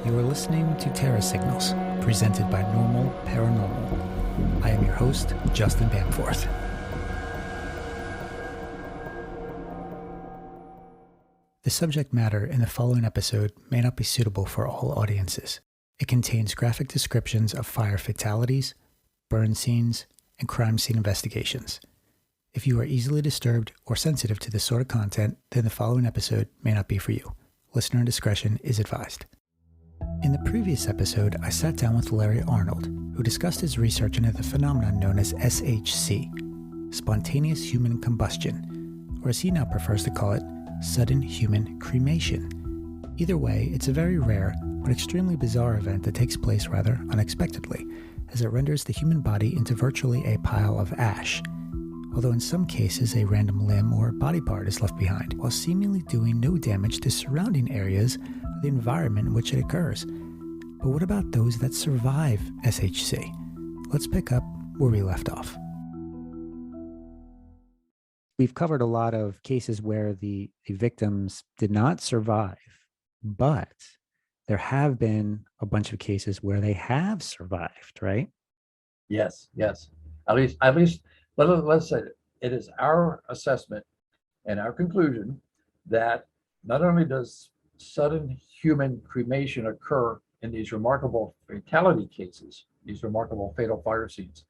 You are listening to Terra Signals, presented by Normal Paranormal. I am your host, Justin Bamforth. The subject matter in the following episode may not be suitable for all audiences. It contains graphic descriptions of fire fatalities, burn scenes, and crime scene investigations. If you are easily disturbed or sensitive to this sort of content, then the following episode may not be for you. Listener discretion is advised. In the previous episode, I sat down with Larry Arnold, who discussed his research into the phenomenon known as SHC, spontaneous human combustion, or as he now prefers to call it, sudden human cremation. Either way, it's a very rare but extremely bizarre event that takes place rather unexpectedly, as it renders the human body into virtually a pile of ash, although in some cases a random limb or body part is left behind, while seemingly doing no damage to surrounding areas of the environment in which it occurs. But what about those that survive SHC? Let's pick up where we left off. We've covered a lot of cases where the victims did not survive, but there have been a bunch of cases where they have survived, right? Yes. At least, let's say it is our assessment and our conclusion that not only does sudden human cremation occur in these remarkable fatality cases, these remarkable fatal fire scenes,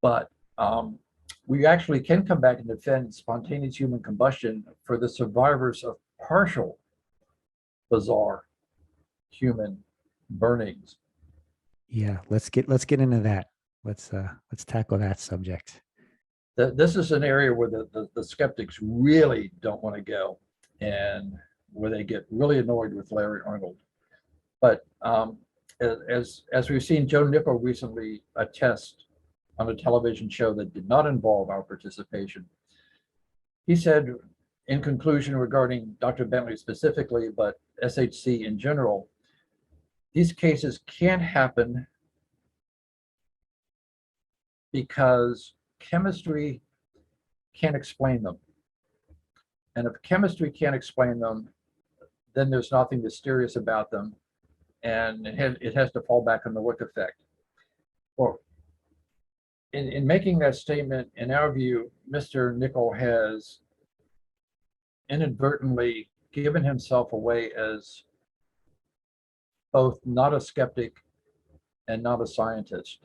but we actually can come back and defend spontaneous human combustion for the survivors of partial bizarre human burnings. Yeah, let's get into that. Let's tackle that subject. This is an area where the skeptics really don't want to go, and where they get really annoyed with Larry Arnold. But as we've seen Joe Nickel recently attest on a television show that did not involve our participation, he said in conclusion regarding Dr. Bentley specifically, but SHC in general, these cases can't happen because chemistry can't explain them. And if chemistry can't explain them, then there's nothing mysterious about them, and it has to fall back on the Wick effect. Well, in making that statement, in our view, Mr. Nickel has inadvertently given himself away as both not a skeptic and not a scientist,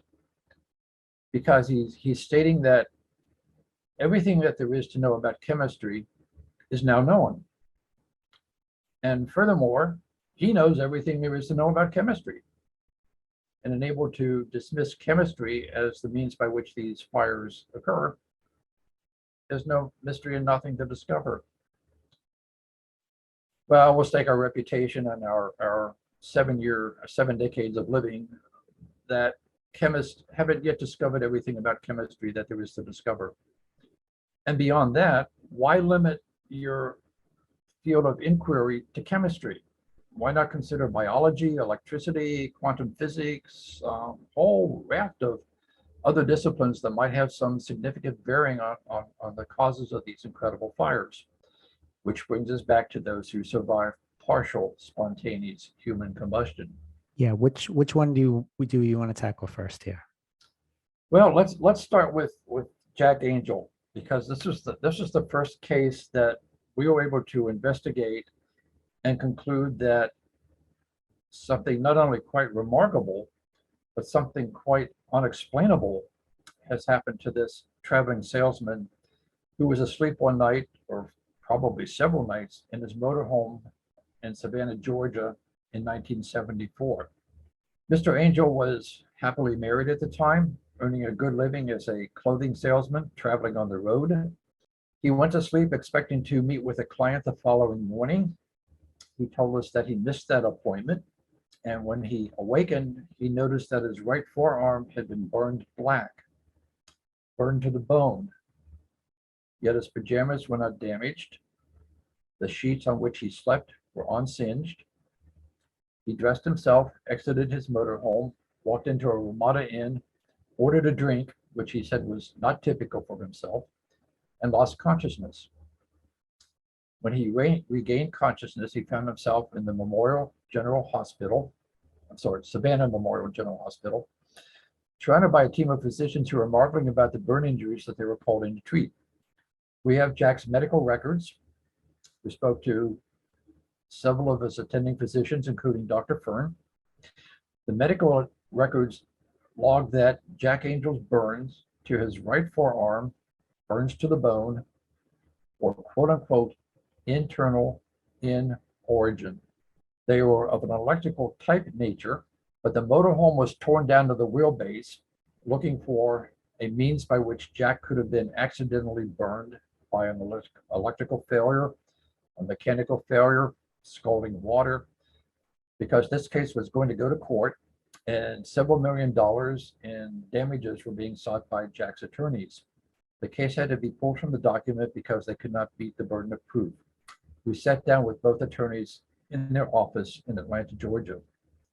because he's stating that everything that there is to know about chemistry is now known. And furthermore, he knows everything there is to know about chemistry, and unable to dismiss chemistry as the means by which these fires occur. There's no mystery and nothing to discover. Well, we'll stake our reputation on our 7 decades of living that chemists haven't yet discovered everything about chemistry that there is to discover. And beyond that, why limit your field of inquiry to chemistry? Why not consider biology, electricity, quantum physics, a whole raft of other disciplines that might have some significant bearing on the causes of these incredible fires? Which brings us back to those who survive partial spontaneous human combustion. Yeah, which one do you want to tackle first here? Well, let's start with Jack Angel, because this was the first case that we were able to investigate and conclude that something not only quite remarkable, but something quite unexplainable has happened to this traveling salesman who was asleep one night, or probably several nights, in his motorhome in Savannah, Georgia in 1974. Mr. Angel was happily married at the time, earning a good living as a clothing salesman traveling on the road. He went to sleep expecting to meet with a client the following morning. He told us that he missed that appointment, and when he awakened, he noticed that his right forearm had been burned black, burned to the bone. Yet his pajamas were not damaged. The sheets on which he slept were unsinged. He dressed himself, exited his motorhome, walked into a Ramada Inn, ordered a drink, which he said was not typical for himself, and lost consciousness. When he regained consciousness, he found himself in the Memorial General Hospital Savannah Memorial General Hospital, surrounded by a team of physicians who are marveling about the burn injuries that they were called in to treat. We have Jack's medical records. We spoke to several of his attending physicians, including Dr. Fern. The medical records log that Jack Angel's burns to his right forearm, burns to the bone, were quote unquote internal in origin. They were of an electrical type nature, but the motorhome was torn down to the wheelbase, looking for a means by which Jack could have been accidentally burned by an electrical failure, a mechanical failure, scalding water, because this case was going to go to court and several $1 million in damages were being sought by Jack's attorneys. The case had to be pulled from the document because they could not beat the burden of proof. We sat down with both attorneys in their office in Atlanta, Georgia.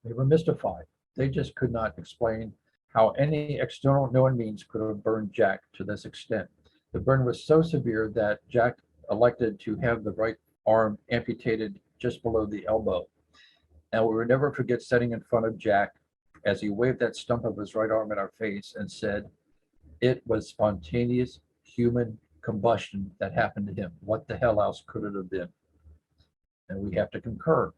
They were mystified. They just could not explain how any external known means could have burned Jack to this extent. The burn was so severe that Jack elected to have the right arm amputated just below the elbow. And we will never forget sitting in front of Jack as he waved that stump of his right arm in our face and said, it was spontaneous human combustion that happened to him. What the hell else could it have been? And we have to concur,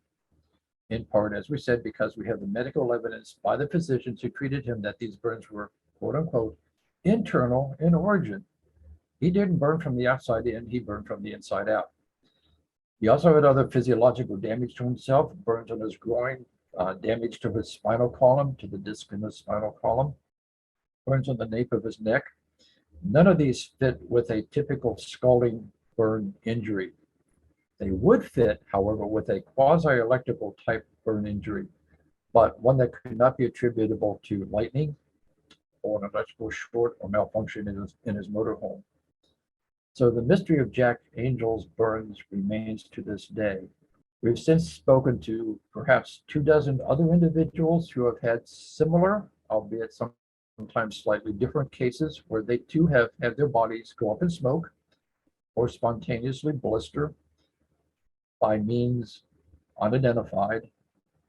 in part, as we said, because we have the medical evidence by the physicians who treated him that these burns were, quote unquote, internal in origin. He didn't burn from the outside in, he burned from the inside out. He also had other physiological damage to himself, burns on his groin, damage to his spinal column, to the disc in his spinal column, burns on the nape of his neck. None of these fit with a typical scalding burn injury. They would fit, however, with a quasi-electrical type burn injury, but one that could not be attributable to lightning or an electrical short or malfunction in his motorhome. So the mystery of Jack Angel's burns remains to this day. We've since spoken to perhaps 24 other individuals who have had similar, albeit sometimes slightly different cases, where they too have had their bodies go up in smoke or spontaneously blister by means unidentified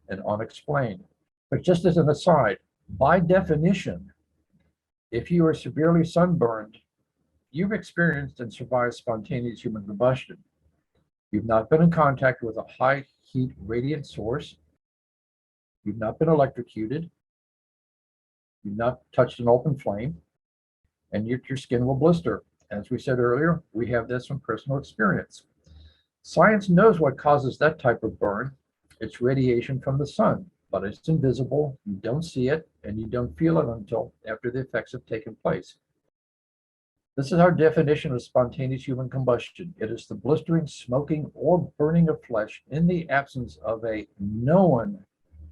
and unexplained. But just as an aside, by definition, if you are severely sunburned, you've experienced and survived spontaneous human combustion. You've not been in contact with a high heat radiant source. You've not been electrocuted. You've not touched an open flame, and your skin will blister. As we said earlier, we have this from personal experience. Science knows what causes that type of burn. It's radiation from the sun, but it's invisible. You don't see it, and you don't feel it until after the effects have taken place. This is our definition of spontaneous human combustion. It is the blistering, smoking, or burning of flesh in the absence of a known,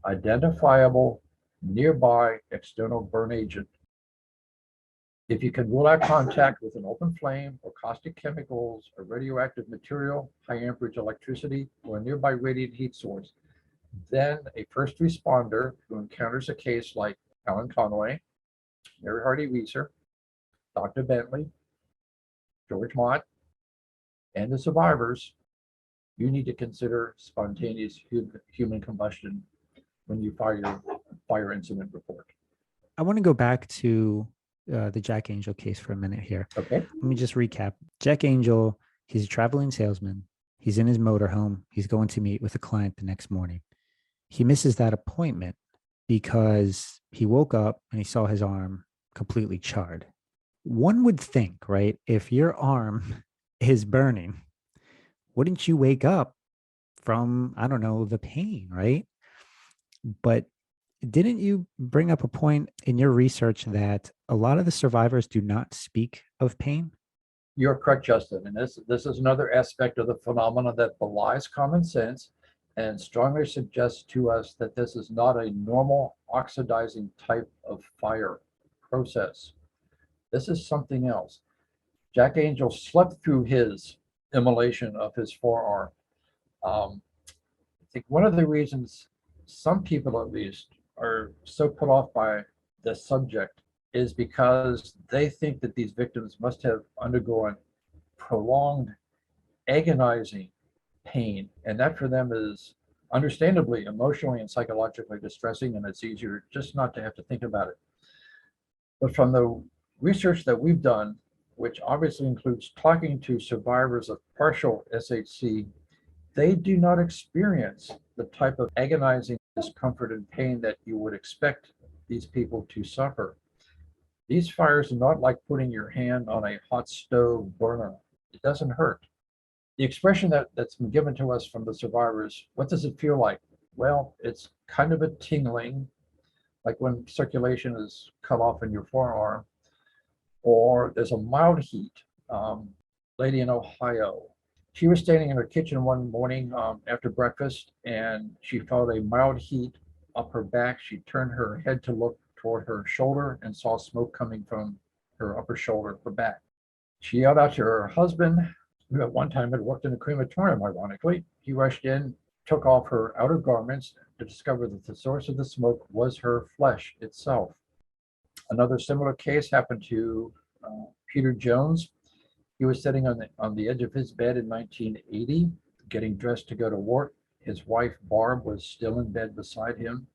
identifiable, nearby external burn agent. If you can rule out contact with an open flame or caustic chemicals or radioactive material, high amperage electricity, or a nearby radiant heat source, then a first responder who encounters a case like Alan Conway, Mary Hardy Weiser, Dr. Bentley, George Mott, and the survivors, you need to consider spontaneous human combustion when you file your fire incident report. I want to go back to the Jack Angel case for a minute here. Okay. Let me just recap. Jack Angel, he's a traveling salesman. He's in his motorhome. He's going to meet with a client the next morning. He misses that appointment because he woke up and he saw his arm completely charred. One would think, right, if your arm is burning, wouldn't you wake up from, I don't know, the pain, right? But didn't you bring up a point in your research that a lot of the survivors do not speak of pain? You're correct, Justin. And this is another aspect of the phenomena that belies common sense and strongly suggests to us that this is not a normal oxidizing type of fire process. This is something else. Jack Angel slept through his immolation of his forearm. I think one of the reasons some people, at least, are so put off by the subject is because they think that these victims must have undergone prolonged, agonizing pain, and that for them is understandably emotionally and psychologically distressing, and it's easier just not to have to think about it. But from the research that we've done, which obviously includes talking to survivors of partial SHC, they do not experience the type of agonizing discomfort and pain that you would expect these people to suffer. These fires are not like putting your hand on a hot stove burner. It doesn't hurt. The expression that's been given to us from the survivors, what does it feel like? Well, it's kind of a tingling, like when circulation is cut off in your forearm, or there's a mild heat. Lady in Ohio, she was standing in her kitchen one morning after breakfast, and she felt a mild heat up her back. She turned her head to look toward her shoulder and saw smoke coming from her upper shoulder, her back. She yelled out to her husband, who at one time had worked in a crematorium, ironically. He rushed in, took off her outer garments to discover that the source of the smoke was her flesh itself. Another similar case happened to Peter Jones. He was sitting on the edge of his bed in 1980, getting dressed to go to work. His wife, Barb, was still in bed beside him.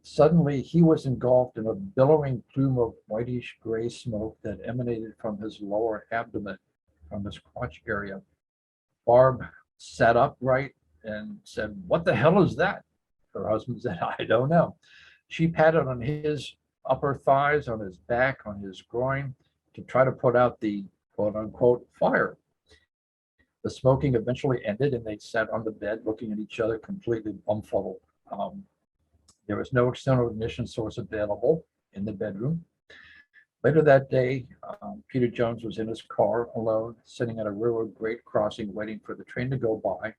Suddenly, he was engulfed in a billowing plume of whitish gray smoke that emanated from his lower abdomen, from his crotch area. Barb sat upright and said, "What the hell is that?" Her husband said, "I don't know." She patted on his upper thighs, on his back, on his groin to try to put out the quote unquote fire. The smoking eventually ended, and they sat on the bed looking at each other completely bumfuddled. There was no external ignition source available in the bedroom. Later that day, Peter Jones was in his car alone, sitting at a railroad grade crossing, waiting for the train to go by.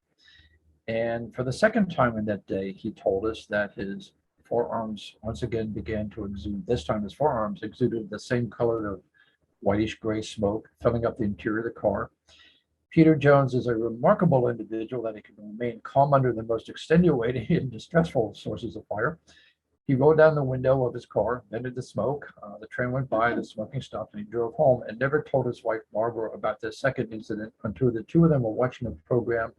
And for the second time in that day, he told us that his forearms once again began to exude. This time, his forearms exuded the same color of whitish gray smoke, filling up the interior of the car. Peter Jones is a remarkable individual that he can remain calm under the most extenuating and distressful sources of fire. He rolled down the window of his car, vented the smoke. The train went by, the smoking stopped, and he drove home and never told his wife, Barbara, about the second incident until the two of them were watching a program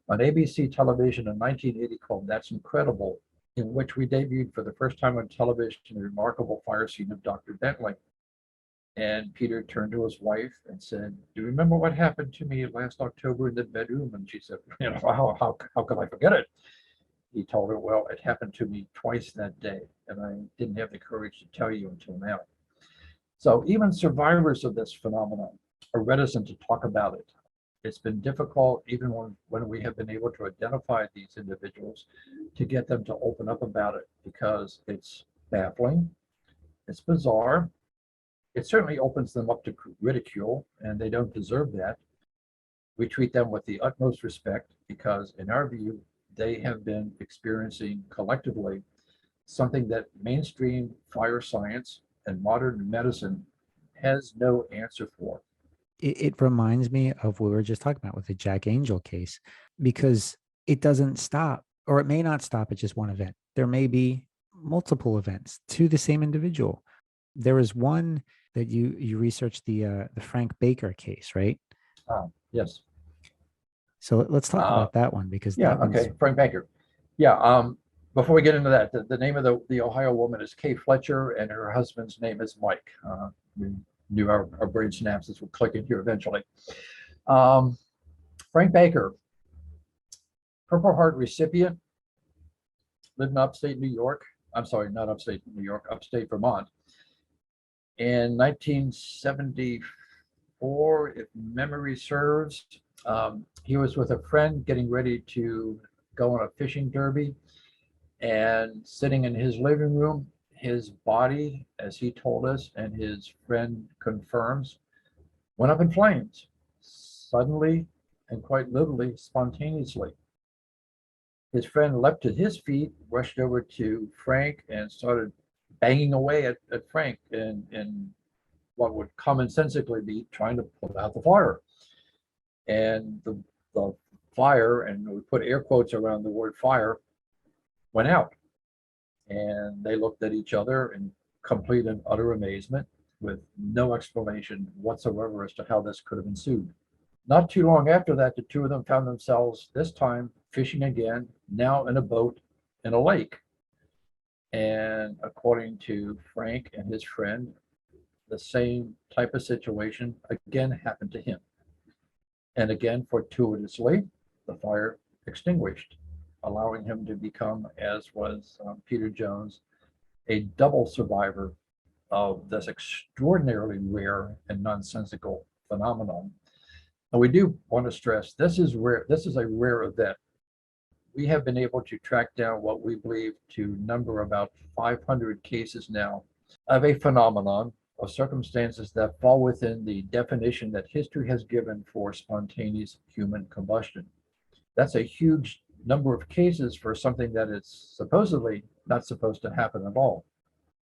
on ABC television in 1980 called That's Incredible, in which we debuted for the first time on television the remarkable fire scene of Dr. Bentley. And Peter turned to his wife and said, "Do you remember what happened to me last October in the bedroom?" And she said, how could I forget it? He told her, "Well, it happened to me twice that day, and I didn't have the courage to tell you until now." So even survivors of this phenomenon are reticent to talk about it. It's been difficult, even when we have been able to identify these individuals, to get them to open up about it because it's baffling, it's bizarre. It certainly opens them up to ridicule, and they don't deserve that. We treat them with the utmost respect because, in our view, they have been experiencing collectively something that mainstream fire science and modern medicine has no answer for. It reminds me of what we were just talking about with the Jack Angel case, because it doesn't stop, or it may not stop at just one event. There may be multiple events to the same individual. There was one that you researched, the Frank Baker case, right? Yes. So let's talk about that one, because Yeah, that one's okay, Frank Baker. Yeah, before we get into that, the name of the Ohio woman is Kay Fletcher, and her husband's name is Mike. We knew our brain synapses would click in here eventually. Frank Baker, Purple Heart recipient, lived in upstate New York. I'm sorry, not upstate New York, upstate Vermont. In 1974, if memory serves, he was with a friend getting ready to go on a fishing derby, and sitting in his living room, his body, as he told us, and his friend confirms, went up in flames suddenly and quite literally, spontaneously. His friend leapt to his feet, rushed over to Frank, and started banging away at Frank in what would commonsensically be trying to put out the fire. And the fire, and we put air quotes around the word fire, went out. And they looked at each other in complete and utter amazement with no explanation whatsoever as to how this could have ensued. Not too long after that, the two of them found themselves, this time fishing again, now in a boat in a lake. And according to Frank and his friend, the same type of situation again happened to him. And again, fortuitously, the fire extinguished, allowing him to become, as was Peter Jones, a double survivor of this extraordinarily rare and nonsensical phenomenon. And we do want to stress this is rare. This is a rare event. We have been able to track down what we believe to number about 500 cases now of a phenomenon of circumstances that fall within the definition that history has given for spontaneous human combustion. That's a huge number of cases for something that is supposedly not supposed to happen at all.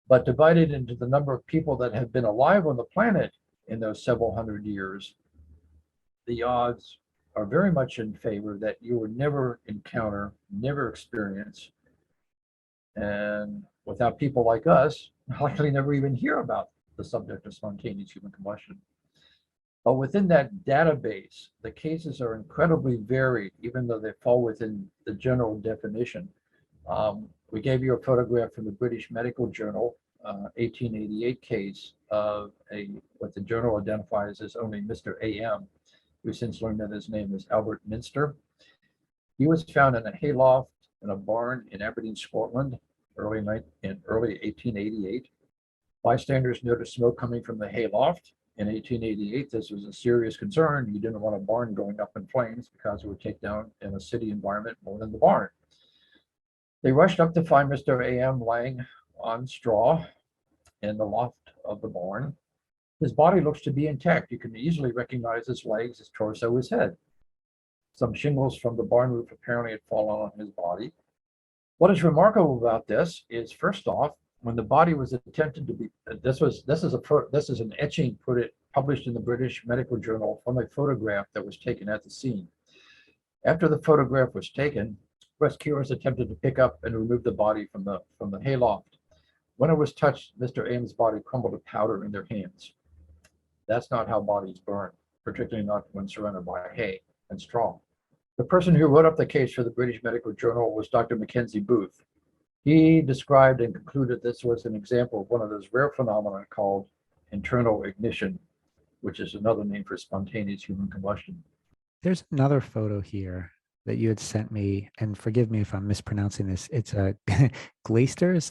But divided into the number of people that have been alive on the planet in those several hundred years, the odds are very much in favor that you will never encounter, never experience, and without people like us, likely never even hear about the subject of spontaneous human combustion. But within that database, the cases are incredibly varied, even though they fall within the general definition. We gave you a photograph from the British Medical Journal, 1888 case of what the journal identifies as only Mr. AM. We've since learned that his name is Albert Minster. He was found in a hayloft in a barn in Aberdeen, Scotland, early 1888. Bystanders noticed smoke coming from the hayloft. In 1888, this was a serious concern. You didn't want a barn going up in flames because it would take down in a city environment more than the barn. They rushed up to find Mr. AM lying on straw in the loft of the barn. His body looks to be intact. You can easily recognize his legs, his torso, his head. Some shingles from the barn roof apparently had fallen on his body. What is remarkable about this is, first off, when the body was attempted to be, this is an etching published in the British Medical Journal from a photograph that was taken at the scene. After the photograph was taken, rescuers attempted to pick up and remove the body from the hayloft. When it was touched, Mr. Ames' body crumbled to powder in their hands. That's not how bodies burn, particularly not when surrounded by hay and straw. The person who wrote up the case for the British Medical Journal was Dr. Mackenzie Booth. He described and concluded this was an example of one of those rare phenomena called internal ignition, which is another name for spontaneous human combustion. There's another photo here that you had sent me, and forgive me if I'm mispronouncing this. It's a Glasters,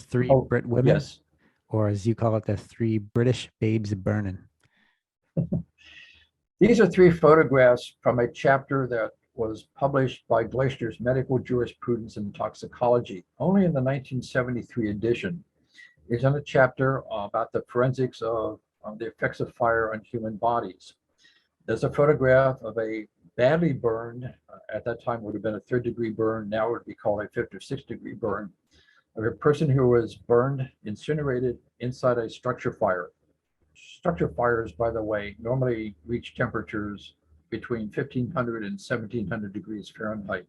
three Brit women, yes. or as you call it, the three British babes burning. These are three photographs from a chapter that was published by Glasters Medical Jurisprudence and Toxicology, only in the 1973 edition. It's in a chapter about the forensics of the effects of fire on human bodies. There's a photograph of a badly burned, at that time would have been a 3rd-degree burn, now it would be called a 5th or 6th-degree burn, of a person who was burned, incinerated inside a structure fire. Structure fires, by the way, normally reach temperatures between 1500 and 1700 degrees Fahrenheit.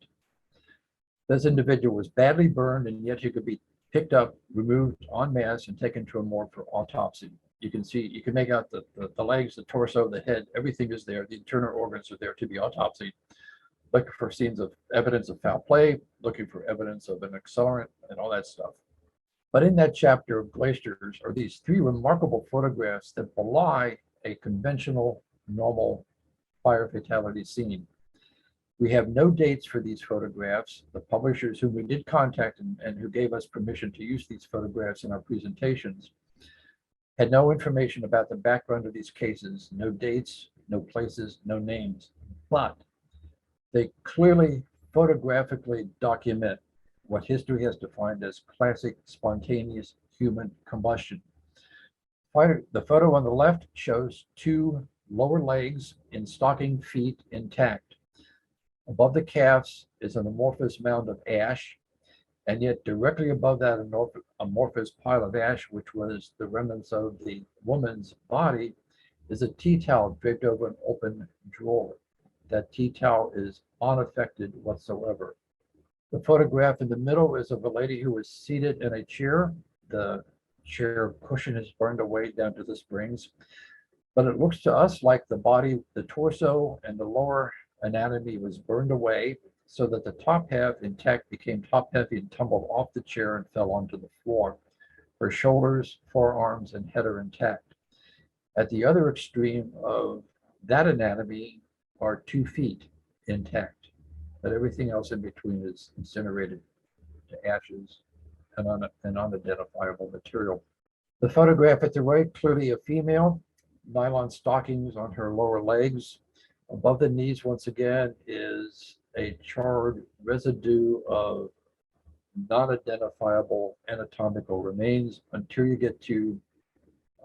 This individual was badly burned, and yet he could be picked up, removed en masse, and taken to a morgue for autopsy. You can make out the legs, the torso, the head, everything is there. The internal organs are there to be autopsied. Looking for scenes of evidence of foul play, looking for evidence of an accelerant, and all that stuff. But in that chapter of Glasters are these three remarkable photographs that belie a conventional, normal fire fatality scene. We have no dates for these photographs. The publishers whom we did contact and who gave us permission to use these photographs in our presentations had no information about the background of these cases, no dates, no places, no names. But they clearly photographically document what history has defined as classic spontaneous human combustion. The photo on the left shows two lower legs in stocking feet intact. Above the calves is an amorphous mound of ash, and yet directly above that amorphous pile of ash, which was the remnants of the woman's body, is a tea towel draped over an open drawer. That tea towel is unaffected whatsoever. The photograph in the middle is of a lady who was seated in a chair. The chair cushion is burned away down to the springs. But it looks to us like the body, the torso and the lower anatomy was burned away so that the top half intact became top heavy and tumbled off the chair and fell onto the floor. Her shoulders, forearms, and head are intact. At the other extreme of that anatomy are 2 feet intact, but everything else in between is incinerated to ashes and unidentifiable material. The photograph at the right, clearly a female, nylon stockings on her lower legs. Above the knees, once again, is a charred residue of non-identifiable anatomical remains until you get to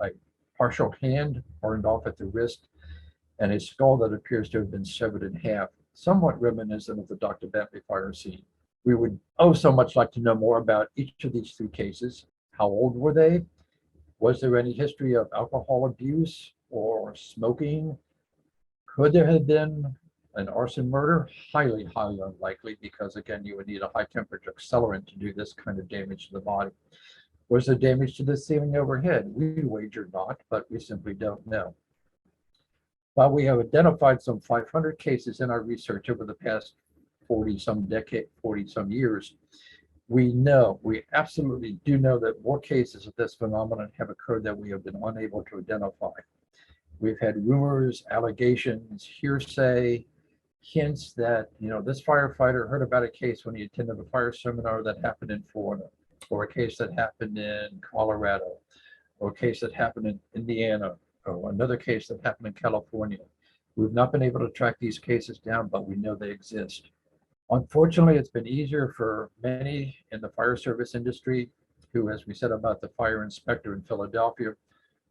a partial hand burned off at the wrist and a skull that appears to have been severed in half, somewhat reminiscent of the Dr. Bentley fire scene. We would so much like to know more about each of these 3 cases. How old were they? Was there any history of alcohol abuse or smoking? Could there have been an arson murder? Highly, highly unlikely, because again, you would need a high temperature accelerant to do this kind of damage to the body. Was there damage to the ceiling overhead? We wager not, but we simply don't know. While we have identified some 500 cases in our research over the past 40 some years, we absolutely do know that more cases of this phenomenon have occurred that we have been unable to identify. We've had rumors, allegations, hearsay, hints that, this firefighter heard about a case when he attended a fire seminar that happened in Florida, or a case that happened in Colorado, or a case that happened in Indiana, or another case that happened in California. We've not been able to track these cases down, but we know they exist. Unfortunately, it's been easier for many in the fire service industry who, as we said about the fire inspector in Philadelphia,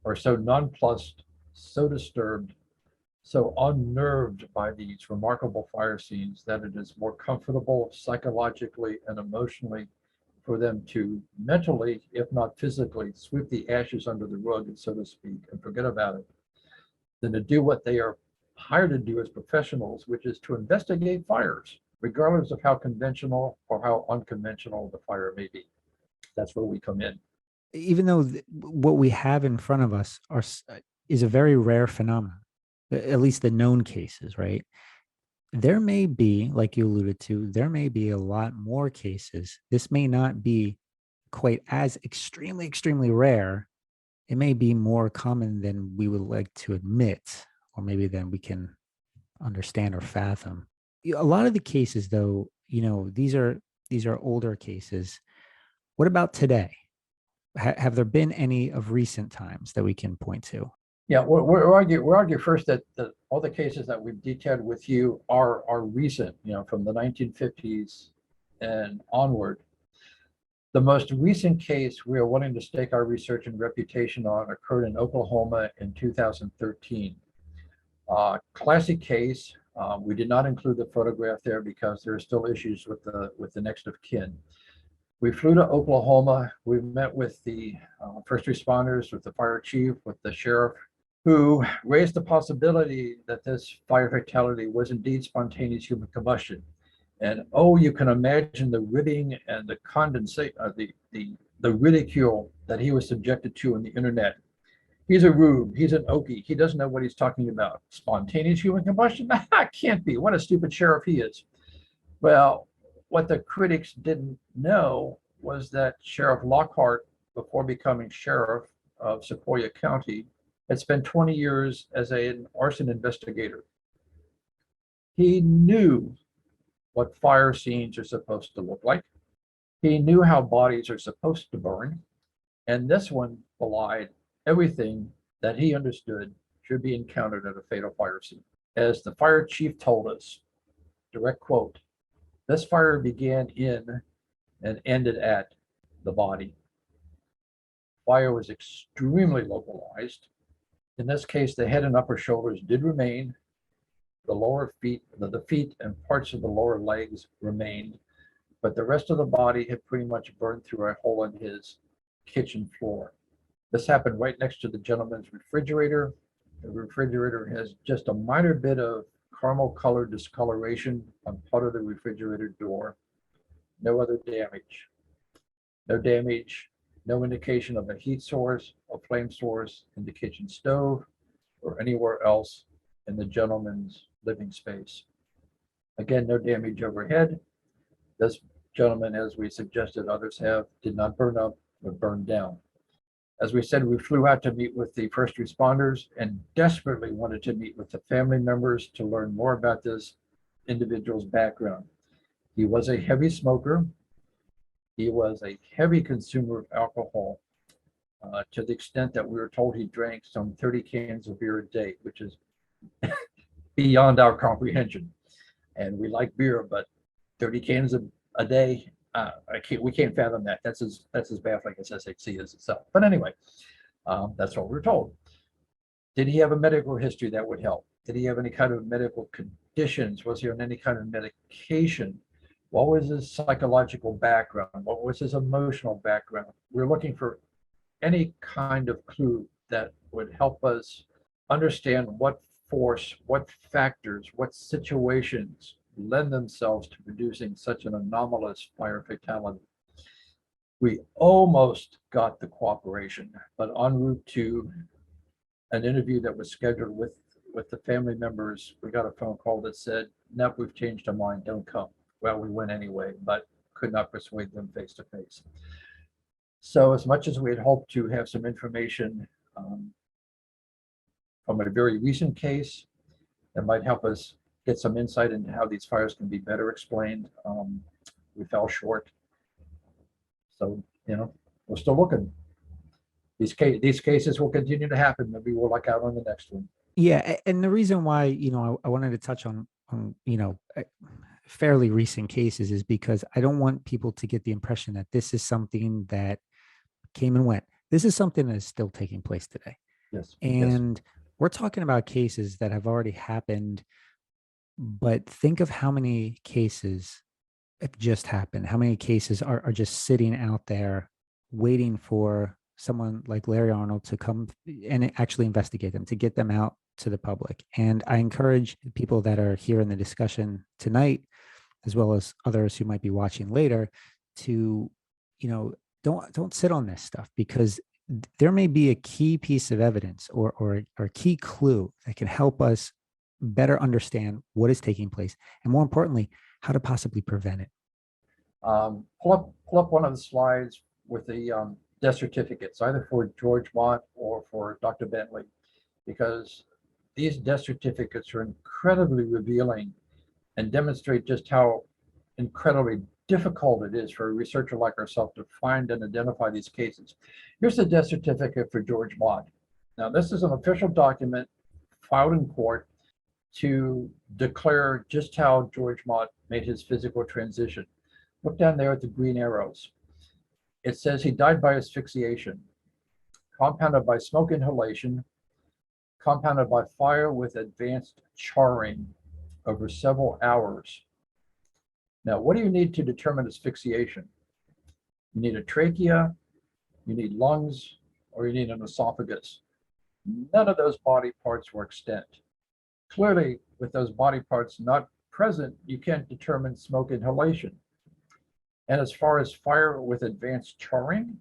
are so nonplussed, so disturbed, so unnerved by these remarkable fire scenes that it is more comfortable psychologically and emotionally for them to mentally, if not physically, sweep the ashes under the rug, so to speak, and forget about it, than to do what they are hired to do as professionals, which is to investigate fires, regardless of how conventional or how unconventional the fire may be. That's where we come in. Even though what we have in front of us is a very rare phenomenon, at least the known cases, right? There may be, like you alluded to, there may be a lot more cases. This may not be quite as extremely, extremely rare. It may be more common than we would like to admit, or maybe than we can understand or fathom. A lot of the cases, though, these are older cases. What about today? Have there been any of recent times that we can point to? Yeah, we'll argue first that all the cases that we've detailed with you are recent, from the 1950s and onward. The most recent case we are wanting to stake our research and reputation on occurred in Oklahoma in 2013. Classic case. We did not include the photograph there because there are still issues with the next of kin. We flew to Oklahoma. We met with the first responders, with the fire chief, with the sheriff, who raised the possibility that this fire fatality was indeed spontaneous human combustion. And you can imagine the ribbing and the condensate, the ridicule that he was subjected to on the internet. He's a rube. He's an Okie. He doesn't know what he's talking about. Spontaneous human combustion? Can't be. What a stupid sheriff he is. Well, what the critics didn't know was that Sheriff Lockhart, before becoming sheriff of Sequoyah County, had spent 20 years as an arson investigator. He knew what fire scenes are supposed to look like. He knew how bodies are supposed to burn. And this one belied everything that he understood should be encountered at a fatal fire scene. As the fire chief told us, direct quote, "This fire began in and ended at the body." Fire was extremely localized. In this case, the head and upper shoulders did remain. The lower feet, the feet and parts of the lower legs remained, but the rest of the body had pretty much burned through a hole in his kitchen floor. This happened right next to the gentleman's refrigerator. The refrigerator has just a minor bit of caramel colored discoloration on part of the refrigerator door. No other damage. No damage, no indication of a heat source or flame source in the kitchen stove. or anywhere else in the gentleman's living space. Again, no damage overhead. This gentleman, as we suggested others have, did not burn up or burn down. As we said, we flew out to meet with the first responders and desperately wanted to meet with the family members to learn more about this individual's background. He was a heavy smoker. He was a heavy consumer of alcohol, to the extent that we were told he drank some 30 cans of beer a day, which is beyond our comprehension. And we like beer, but 30 cans a day, we can't fathom that. That's as baffling as SHC is itself. But anyway, that's what we were told. Did he have a medical history that would help? Did he have any kind of medical conditions? Was he on any kind of medication? What was his psychological background? What was his emotional background? We're looking for any kind of clue that would help us understand what force, what factors, what situations lend themselves to producing such an anomalous fire fatality. We almost got the cooperation, but en route to an interview that was scheduled with the family members, we got a phone call that said, "Nope, we've changed our mind, don't come." Well, we went anyway, but could not persuade them face to face. So as much as we had hoped to have some information from a very recent case that might help us get some insight into how these fires can be better explained, we fell short. So, we're still looking. These cases will continue to happen. Maybe we'll luck out on the next one. Yeah, and the reason why, I wanted to touch on fairly recent cases is because I don't want people to get the impression that this is something that came and went. This is something that is still taking place today. Yes. And we're talking about cases that have already happened, but think of how many cases have just happened. How many cases are just sitting out there waiting for someone like Larry Arnold to come and actually investigate them, to get them out to the public. And I encourage people that are here in the discussion tonight, as well as others who might be watching later, to, don't sit on this stuff, because there may be a key piece of evidence or a key clue that can help us better understand what is taking place, and more importantly, how to possibly prevent it. Pull up one of the slides with the death certificates, either for George Mott or for Dr. Bentley, because these death certificates are incredibly revealing and demonstrate just how incredibly difficult it is for a researcher like ourselves to find and identify these cases. Here's the death certificate for George Mott. Now, this is an official document filed in court to declare just how George Mott made his physical transition. Look down there at the green arrows. It says he died by asphyxiation, compounded by smoke inhalation, compounded by fire with advanced charring over several hours. Now, what do you need to determine asphyxiation? You need a trachea, you need lungs, or you need an esophagus. None of those body parts were extant. Clearly, with those body parts not present, you can't determine smoke inhalation. And as far as fire with advanced charring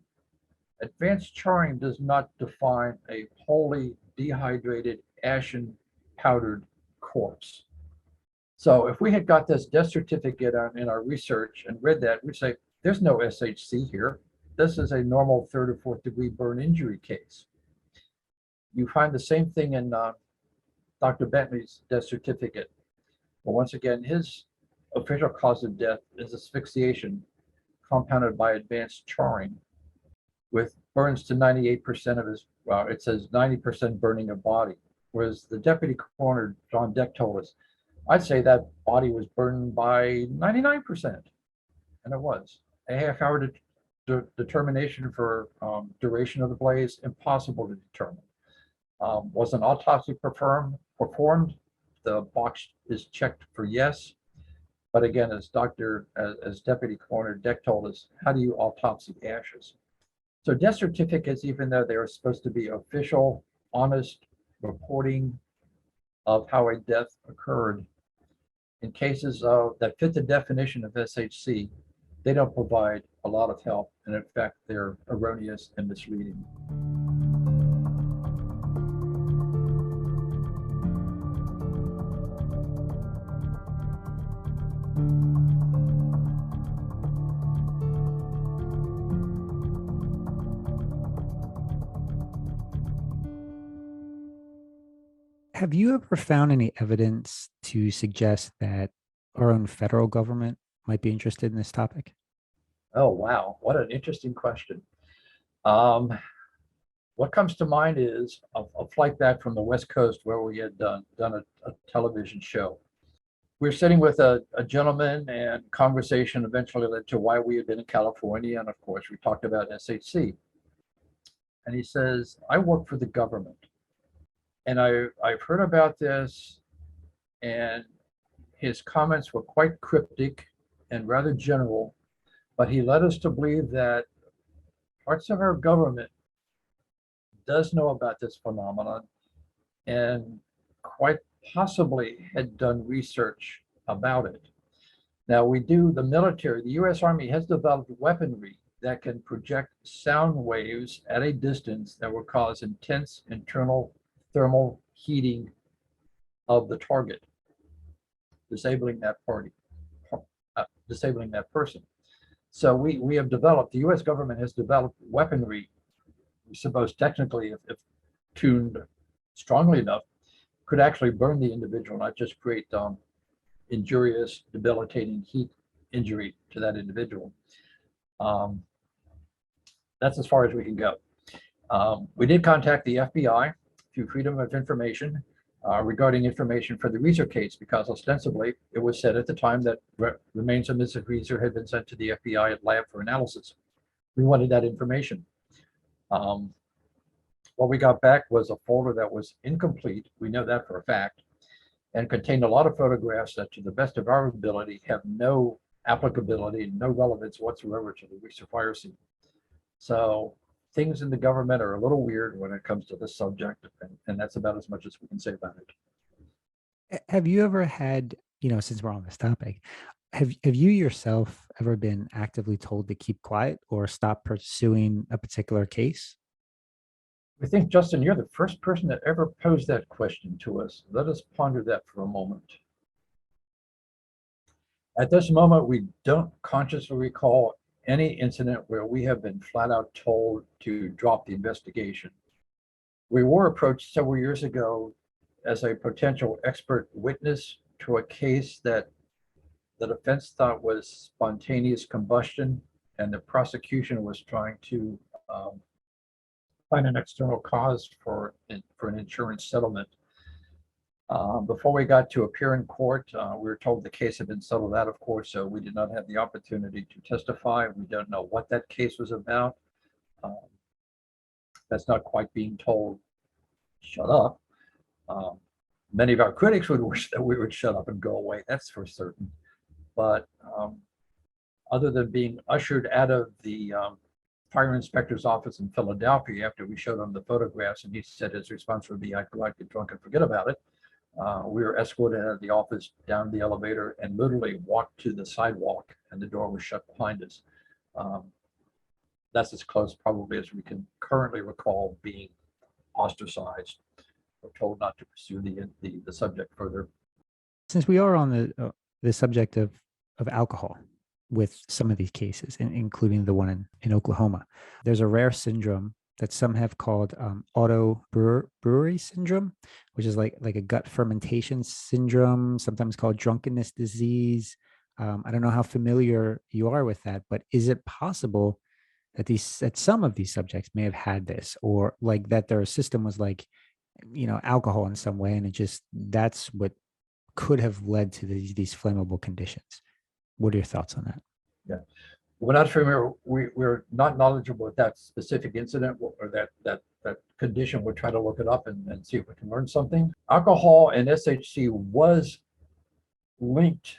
does not define a wholly dehydrated, ashen, powdered corpse. So if we had got this death certificate in our research and read that, we'd say, there's no SHC here. This is a normal 3rd or 4th degree burn injury case. You find the same thing in Dr. Bentley's death certificate. But once again, his official cause of death is asphyxiation, compounded by advanced charring, with burns to 98% of his, well, it says 90% burning of body. Whereas the deputy coroner, John Deck, told us, I'd say that body was burned by 99%. And it was. A half-hour determination for duration of the blaze, impossible to determine. Was an autopsy performed? The box is checked for yes. But again, as Deputy Coroner Deck told us, how do you autopsy ashes? So death certificates, even though they are supposed to be official, honest reporting of how a death occurred, in cases that fit the definition of SHC, they don't provide a lot of help. And in fact, they're erroneous and misleading. Have you ever found any evidence to suggest that our own federal government might be interested in this topic? Oh, wow. What an interesting question. Um, what comes to mind is a flight back from the West Coast where we had done a television show. We were sitting with a gentleman, and conversation eventually led to why we had been in California. And of course, we talked about SHC. And he says, I work for the government. And I've heard about this, and his comments were quite cryptic and rather general, but he led us to believe that parts of our government does know about this phenomenon and quite possibly had done research about it. Now, the military, the US Army has developed weaponry that can project sound waves at a distance that will cause intense internal thermal heating of the target, disabling that disabling that person. So we have developed, the US government has developed weaponry, we suppose technically, if tuned strongly enough, could actually burn the individual, not just create injurious, debilitating heat injury to that individual. That's as far as we can go. We did contact the FBI through Freedom of Information regarding information for the Reeser case, because ostensibly it was said at the time that remains of Mrs. Reeser had been sent to the FBI lab for analysis. We wanted that information. What we got back was a folder that was incomplete. We know that for a fact, and contained a lot of photographs that, to the best of our ability, have no applicability, no relevance whatsoever to the Reeser fire scene. So things in the government are a little weird when it comes to this subject, and that's about as much as we can say about it. Have you ever had, since we're on this topic, have you yourself ever been actively told to keep quiet or stop pursuing a particular case? I think, Justin, you're the first person that ever posed that question to us. Let us ponder that for a moment. At this moment, we don't consciously recall any incident where we have been flat out told to drop the investigation. We were approached several years ago as a potential expert witness to a case that the defense thought was spontaneous combustion, and the prosecution was trying to find an external cause for an insurance settlement. Before we got to appear in court, we were told the case had been settled out of court, so we did not have the opportunity to testify. We don't know what that case was about. That's not quite being told, shut up. Many of our critics would wish that we would shut up and go away, that's for certain. But other than being ushered out of the fire inspector's office in Philadelphia after we showed him the photographs, and he said his response would be, I'd go out, get drunk, and forget about it. We were escorted out of the office, down the elevator, and literally walked to the sidewalk, and the door was shut behind us. That's as close probably as we can currently recall being ostracized or told not to pursue the subject further. Since we are on the subject of alcohol with some of these cases, including the one in Oklahoma, there's a rare syndrome that some have called auto brewery syndrome, which is like a gut fermentation syndrome, sometimes called drunkenness disease. I don't know how familiar you are with that, but is it possible that some of these subjects may have had this, or like that their system was like, alcohol in some way, and that's what could have led to these flammable conditions? What are your thoughts on that? Yeah, we're not familiar. We're not knowledgeable with that specific incident or that condition. We'll try to look it up and see if we can learn something. Alcohol and SHC was linked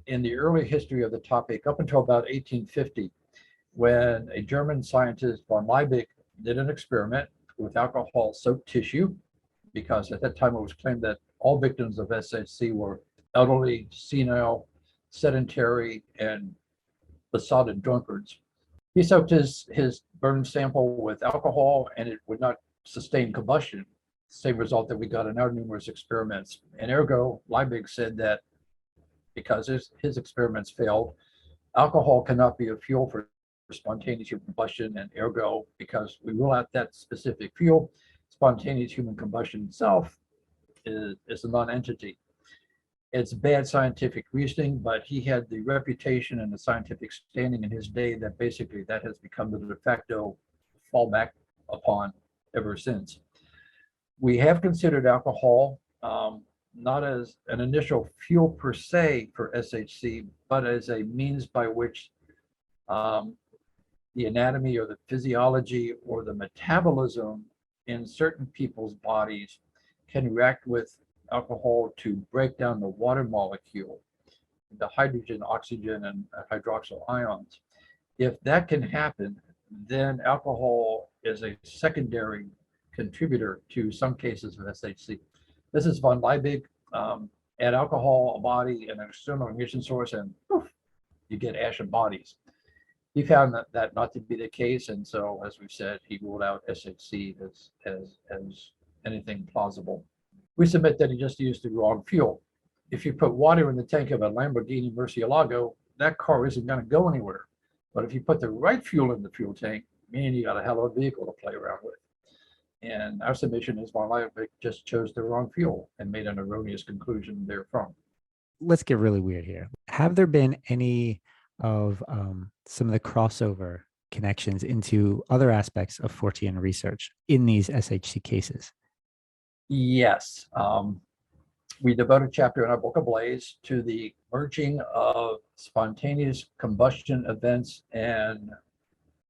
in the early history of the topic up until about 1850, when a German scientist, von Liebig, did an experiment with alcohol-soaked tissue, because at that time it was claimed that all victims of SHC were elderly, senile, sedentary, and besotted drunkards. He soaked his burn sample with alcohol, and it would not sustain combustion. Same result that we got in our numerous experiments. And ergo, Liebig said that because his experiments failed, alcohol cannot be a fuel for spontaneous human combustion, and ergo, because we rule out that specific fuel, spontaneous human combustion itself is a non-entity. It's bad scientific reasoning, but he had the reputation and the scientific standing in his day that basically that has become the de facto fallback upon ever since. We have considered alcohol not as an initial fuel per se for SHC, but as a means by which um, the anatomy or the physiology or the metabolism in certain people's bodies can react with alcohol to break down the water molecule, the hydrogen, oxygen, and hydroxyl ions. If that can happen, then alcohol is a secondary contributor to some cases of SHC. This is von Liebig. Add alcohol, a body, and an external ignition source, and poof, you get ashen bodies. He found that not to be the case, and so, as we've said, he ruled out SHC as anything plausible. We submit that he just used the wrong fuel. If you put water in the tank of a Lamborghini Murcielago, that car isn't going to go anywhere. But if you put the right fuel in the fuel tank, man, you got a hell of a vehicle to play around with. And our submission is von Liebig just chose the wrong fuel and made an erroneous conclusion therefrom. Let's get really weird here. Have there been any of some of the crossover connections into other aspects of Fortean research in these SHC cases? Yes. We devote a chapter in our book Ablaze to the merging of spontaneous combustion events and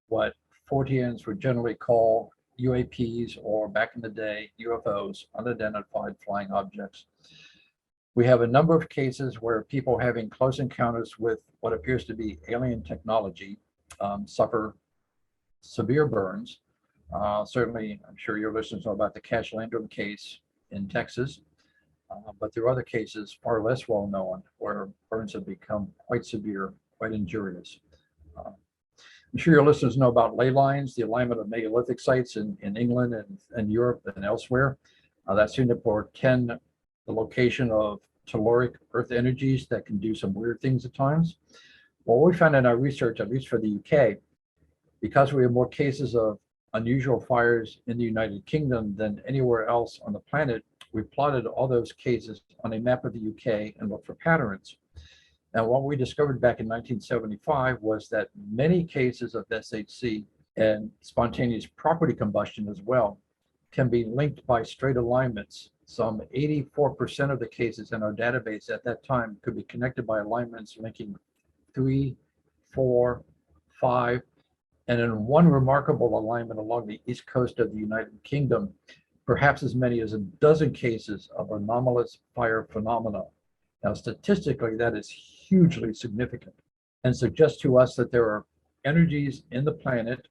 what Forteans would generally call UAPs, or back in the day, UFOs, unidentified flying objects. We have a number of cases where people having close encounters with what appears to be alien technology suffer severe burns. Certainly, I'm sure your listeners know about the Cash Landrum case in Texas, but there are other cases far less well known where burns have become quite severe, quite injurious. I'm sure your listeners know about ley lines, the alignment of megalithic sites in England and Europe and elsewhere. That seemed to portend the location of telluric earth energies that can do some weird things at times. Well, we found in our research, at least for the UK, because we have more cases of unusual fires in the United Kingdom than anywhere else on the planet, we plotted all those cases on a map of the UK and looked for patterns. Now, what we discovered back in 1975 was that many cases of SHC and spontaneous property combustion as well can be linked by straight alignments. Some 84% of the cases in our database at that time could be connected by alignments linking 3, 4, 5, and in one remarkable alignment along the east coast of the United Kingdom, perhaps as many as a dozen cases of anomalous fire phenomena. Now, statistically, that is hugely significant and suggests to us that there are energies in the planet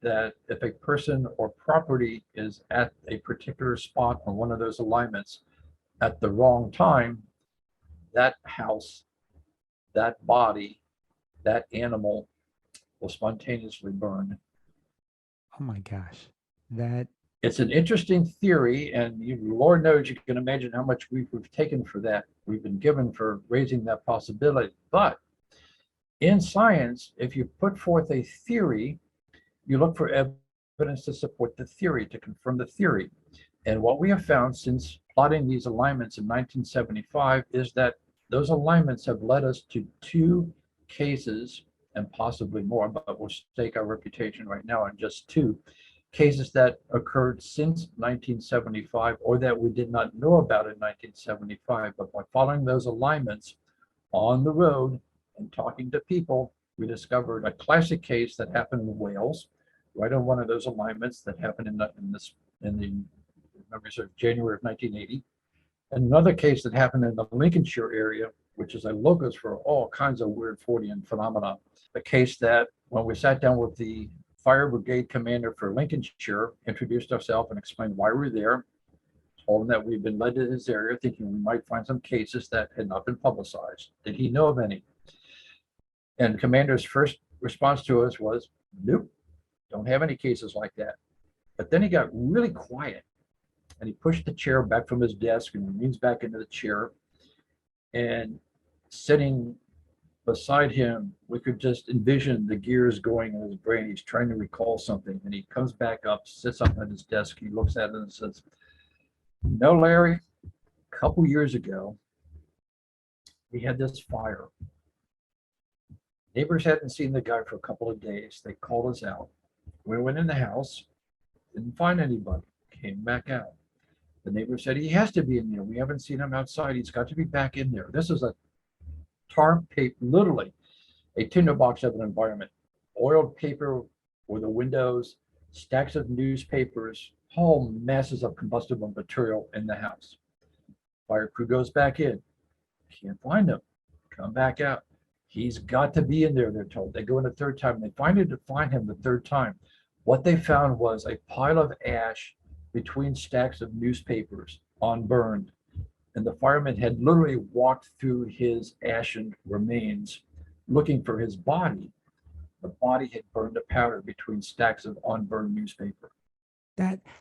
that if a person or property is at a particular spot on one of those alignments at the wrong time, that house, that body, that animal will spontaneously burn. Oh my gosh, that it's an interesting theory, and Lord knows you can imagine how much we've taken for that. We've been given for raising that possibility. But in science, if you put forth a theory, you look for evidence to support the theory, to confirm the theory. And what we have found since plotting these alignments in 1975 is that those alignments have led us to 2 cases, and possibly more, but we'll stake our reputation right now on just 2 cases that occurred since 1975 or that we did not know about in 1975. But by following those alignments on the road and talking to people, we discovered a classic case that happened in Wales, right on one of those alignments that happened in the January of 1980. Another case that happened in the Lincolnshire area, which is a locus for all kinds of weird Fortean phenomena. A case that when we sat down with the fire brigade commander for Lincolnshire, introduced ourselves and explained why we're there, told him that we'd been led to this area thinking we might find some cases that had not been publicized. Did he know of any? And the commander's first response to us was, nope, don't have any cases like that. But then he got really quiet and he pushed the chair back from his desk and leans back into the chair, and sitting beside him, we could just envision the gears going in his brain. He's trying to recall something, and he comes back up, sits up at his desk, he looks at it and says, no, Larry, couple years ago, we had this fire. Neighbors hadn't seen the guy for a couple of days. They called us out. We went in the house, didn't find anybody, came back out. The neighbor said, he has to be in there. We haven't seen him outside. He's got to be back in there. This is a tar paper, literally a tinderbox of an environment. Oiled paper for the windows, stacks of newspapers, whole masses of combustible material in the house. Fire crew goes back in. Can't find him. Come back out. He's got to be in there, they're told. They go in a third time. They find him the third time. What they found was a pile of ash between stacks of newspapers, unburned. And the firemen had literally walked through his ashen remains looking for his body. The body had burned to powder between stacks of unburned newspaper.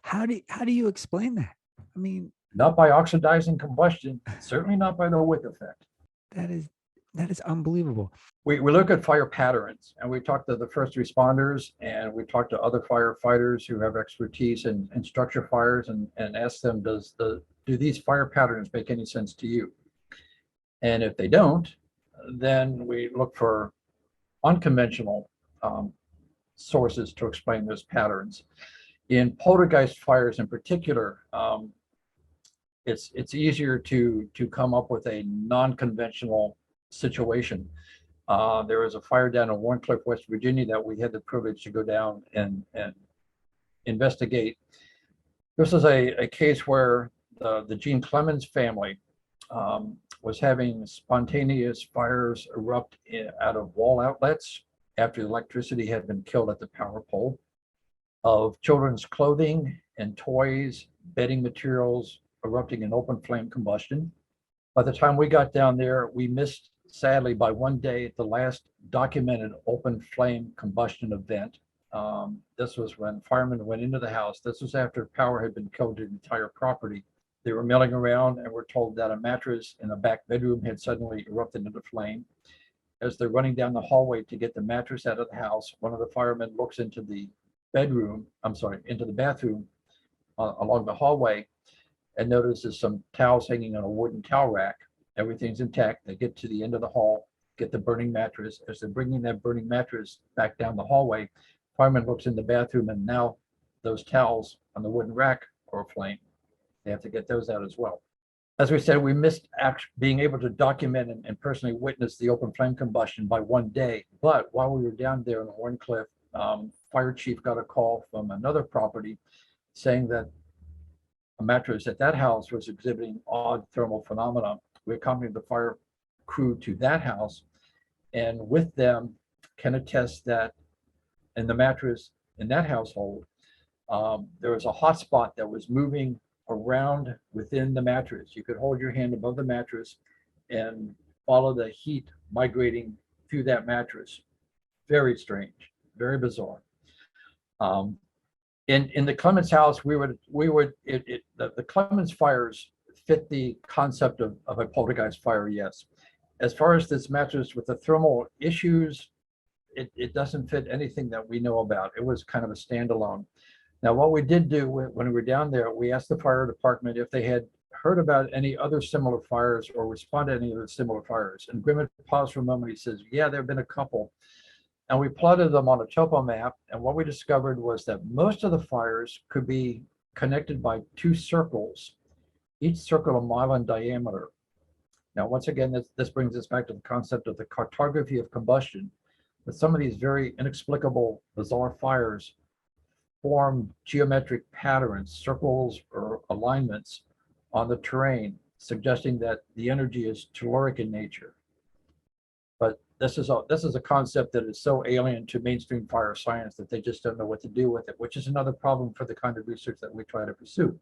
How do you explain that? I mean, not by oxidizing combustion, certainly not by the wick effect. That is unbelievable. We look at fire patterns, and we talk to the first responders, and we talk to other firefighters who have expertise in structure fires, and ask them, do these fire patterns make any sense to you? And if they don't, then we look for unconventional sources to explain those patterns. In poltergeist fires in particular, it's easier to come up with a non-conventional situation. There was a fire down in Warncliffe, West Virginia, that we had the privilege to go down and investigate. This is a case where the Gene Clemens family was having spontaneous fires erupt out of wall outlets after the electricity had been killed at the power pole, of children's clothing and toys, bedding materials erupting in open flame combustion. By the time we got down there, we missed, sadly, by one day, the last documented open flame combustion event. This was when firemen went into the house. This was after power had been killed to the entire property. They were milling around and were told that a mattress in a back bedroom had suddenly erupted into flame. As they're running down the hallway to get the mattress out of the house, one of the firemen looks into the bathroom along the hallway, and notices some towels hanging on a wooden towel rack. Everything's intact. They get to the end of the hall, get the burning mattress. As they're bringing that burning mattress back down the hallway, fireman looks in the bathroom, and now those towels on the wooden rack are aflame. They have to get those out as well. As we said, we missed being able to document and personally witness the open flame combustion by one day. But while we were down there in Warncliffe, fire chief got a call from another property saying that a mattress at that house was exhibiting odd thermal phenomena. We accompanied the fire crew to that house, and with them can attest that in the mattress in that household, there was a hot spot that was moving around within the mattress. You could hold your hand above the mattress and follow the heat migrating through that mattress. Very strange, very bizarre. In the Clemens house, the Clemens fires fit the concept of a poltergeist fire, yes. As far as this mattress with the thermal issues, it doesn't fit anything that we know about. It was kind of a standalone. Now, what we did do when we were down there, we asked the fire department if they had heard about any other similar fires or responded to any other similar fires. And Grimmett paused for a moment. He says, yeah, there have been a couple. And we plotted them on a topo map. And what we discovered was that most of the fires could be connected by two circles, each circle a mile in diameter. Now, once again, this brings us back to the concept of the cartography of combustion. That some of these very inexplicable, bizarre fires form geometric patterns, circles or alignments on the terrain, suggesting that the energy is telluric in nature. But this is a concept that is so alien to mainstream fire science that they just don't know what to do with it, which is another problem for the kind of research that we try to pursue.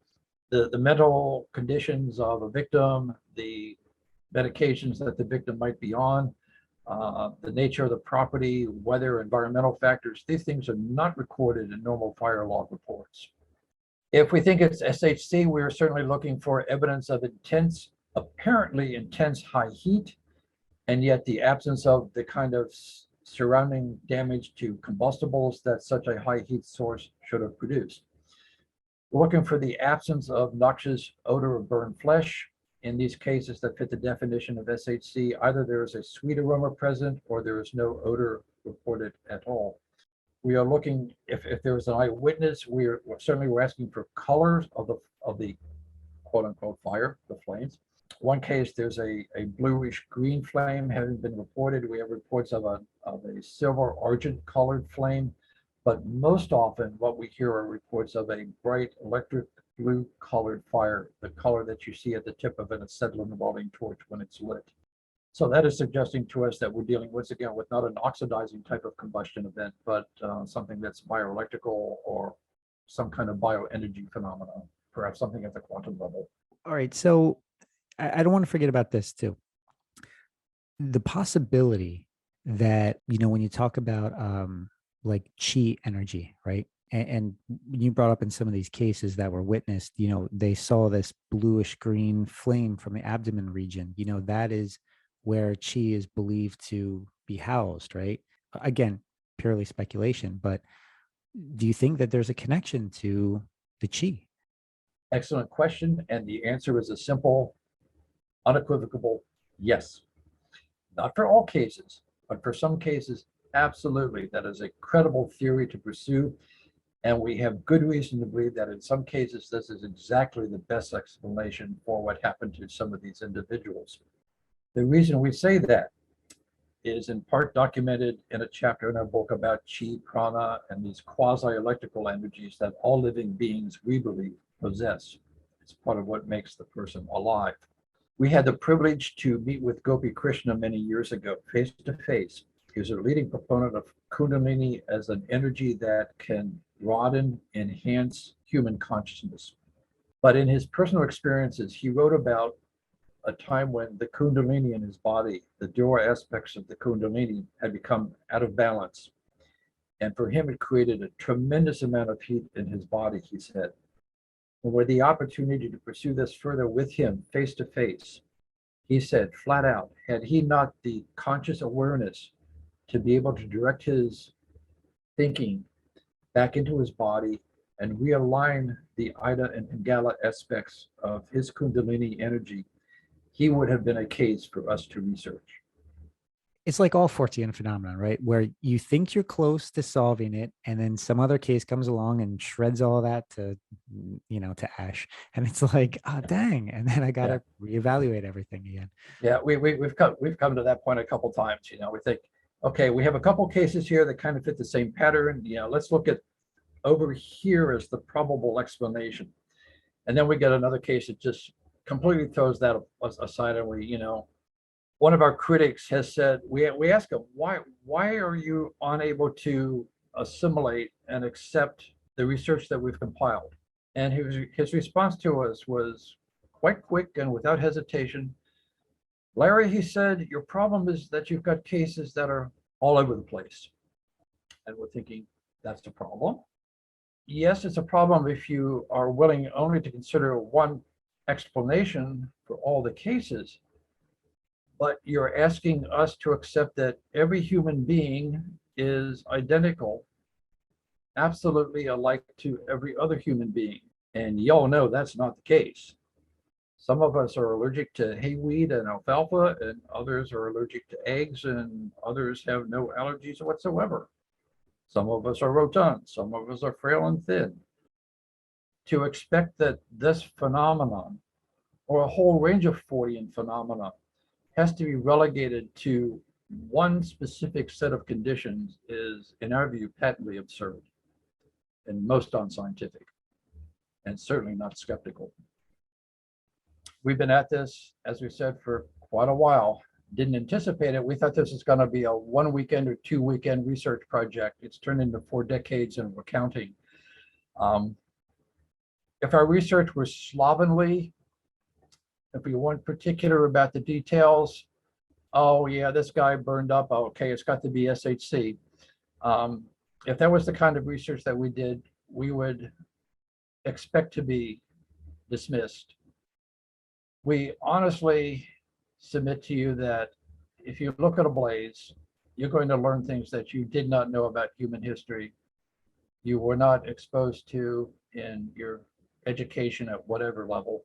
The mental conditions of a victim, the medications that the victim might be on, the nature of the property, weather, environmental factors, these things are not recorded in normal fire log reports. If we think it's SHC, we're certainly looking for evidence of apparently intense high heat, and yet the absence of the kind of surrounding damage to combustibles that such a high heat source should have produced. We're looking for the absence of noxious odor of burned flesh, in these cases that fit the definition of SHC, either there is a sweet aroma present or there is no odor reported at all. We are looking, if there was an eyewitness, we're asking for colors of the quote unquote fire, the flames. One case, there's a bluish green flame having been reported. We have reports of a silver argent colored flame, but most often what we hear are reports of a bright electric blue colored fire, the color that you see at the tip of an acetylene welding torch when it's lit. So that is suggesting to us that we're dealing once again with not an oxidizing type of combustion event, but something that's bioelectrical or some kind of bioenergy phenomenon, perhaps something at the quantum level. All right. So I don't want to forget about this too. The possibility that, when you talk about like chi energy, right? And you brought up in some of these cases that were witnessed, they saw this bluish green flame from the abdomen region. That is where chi is believed to be housed, right? Again, purely speculation, but do you think that there's a connection to the chi? Excellent question. And the answer is a simple, unequivocal yes. Not for all cases, but for some cases, absolutely. That is a credible theory to pursue. And we have good reason to believe that in some cases, this is exactly the best explanation for what happened to some of these individuals. The reason we say that is in part documented in a chapter in our book about chi, prana, and these quasi-electrical energies that all living beings, we believe, possess. It's part of what makes the person alive. We had the privilege to meet with Gopi Krishna many years ago, face to face. He was a leading proponent of Kundalini as an energy that can broaden, enhance human consciousness. But in his personal experiences, he wrote about a time when the Kundalini in his body, the dual aspects of the Kundalini, had become out of balance. And for him, it created a tremendous amount of heat in his body, he said. And with the opportunity to pursue this further with him face to face, he said flat out, had he not the conscious awareness to be able to direct his thinking back into his body and realign the Ida and Pingala aspects of his Kundalini energy, he would have been a case for us to research. It's like all Fortean phenomenon, right? Where you think you're close to solving it, and then some other case comes along and shreds all that to ash. And it's like, oh, dang. And then I got to reevaluate everything again. Yeah, we've come to that point a couple times. We think, okay, we have a couple cases here that kind of fit the same pattern. Let's look at over here as the probable explanation. And then we get another case that just completely throws that aside, and one of our critics has said, we ask him, why are you unable to assimilate and accept the research that we've compiled? And his response to us was quite quick and without hesitation. Larry, he said, your problem is that you've got cases that are all over the place. And we're thinking, that's the problem? Yes, it's a problem if you are willing only to consider one explanation for all the cases. But you're asking us to accept that every human being is identical, absolutely alike to every other human being. And y'all know that's not the case. Some of us are allergic to hayweed and alfalfa, and others are allergic to eggs, and others have no allergies whatsoever. Some of us are rotund, some of us are frail and thin. To expect that this phenomenon, or a whole range of Fortean phenomena, has to be relegated to one specific set of conditions is, in our view, patently absurd and most unscientific, and certainly not skeptical. We've been at this, as we said, for quite a while. Didn't anticipate it. We thought this was going to be a 1 weekend or 2 weekend research project. It's turned into 4 decades and we're counting. If our research was slovenly, if we weren't particular about the details, oh yeah, this guy burned up, okay, it's got to be SHC. If that was the kind of research that we did, we would expect to be dismissed. We honestly submit to you that if you look at a blaze, you're going to learn things that you did not know about human history, you were not exposed to in your education at whatever level.